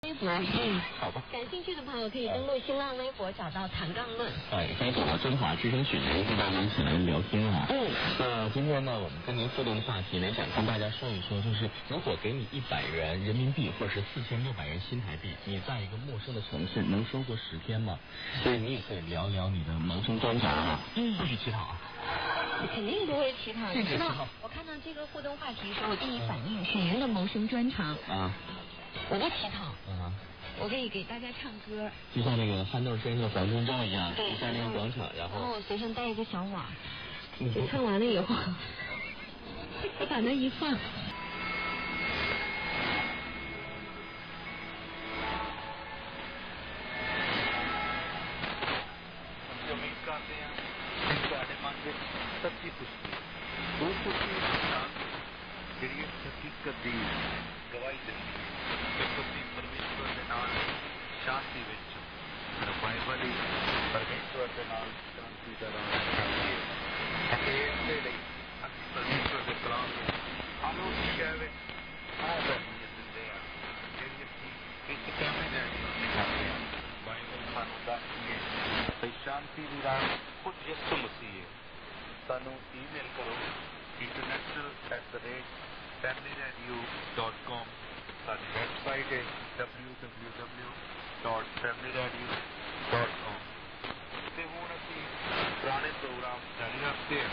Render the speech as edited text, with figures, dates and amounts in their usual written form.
微博，好吧。感兴趣的朋友可以登录新浪微博找到谭杠论。哎，可以找到中华之声群，跟大家一起来聊天啊。今天呢，我们跟您互动的话题呢，想跟大家说一说，就是如果给你100元人民币或者是4600元新台币，你在一个陌生的城市能生活10天吗？所以你也可以聊聊你的谋生专长啊。不许乞讨啊。肯定不会乞讨，你知道？我看到这个互动话题的时候，我第一反应是您的谋生专长啊。我不乞讨。我可以给大家唱歌，就像那个憨豆先生的黄忠照一样，在那个广场，然后我随身带一个小碗，就唱完了以后，我把那一放。सच्ची खुशी वो खुशी ਜਿਹੜੀ ਹਕੀਕਤ ਦੀ ਗਵਾਹੀ ਦਿੰਦੀ ਹੈ ਕਿ ਤੁਸੀਂ ਪਰਮੇਸ਼ਵਰ ਦੇ ਨਾਲ ਸ਼ਾਂਤੀ ਵਿੱਚ ਬਾਈਬਲ ਹੀ ਪਰਮੇਸ਼ਵਰ ਦੇ ਨਾਲ ਸ਼ਾਂਤੀ ਦਾ ਰਾਹ ਦਿਖਾਉਂਦੀ ਹੈ ਅਤੇ ਇਸਦੇ ਲਈ ਅਸੀਂ ਪਰਮੇਸ਼ਵਰ ਦੇ ਕਲਾਮ ਨੂੰ ਆਲੋ ਸ਼ੈ ਵਿੱਚ ਬਹੁਤ ਅਹਿਮੀਅਤ ਦਿੰਦੇ ਹਾਂ ਜਿਹੜੀ ਅਸੀਂ ਇੱਕ ਕੈਮਰੇ ਦੇ ਦਿਖਾਉਂਦੇ ਹਾਂ ਬਾਈਬਲ ਸਾਨੂੰ ਦੱਸਦੀ ਹੈ ਕਿ ਸ਼ਾਂਤੀ ਦੀ ਰਾਹ ਖੁਦ ਯਿਸੂ ਮਸੀਹ ਹੈ ਸਾਨੂੰ ਈਮੇਲ ਕਰੋ international@familyradio.com ਸਾਡੀ ਵੈਬਸਾਈਟ ਹੈ www.familyradio.com ਤੇ ਹੁਣ ਅਸੀਂ ਪੁਰਾਣੇ ਪ੍ਰੋਗਰਾਮ ਜਾਰੀ ਰੱਖਦੇ ਹਾਂ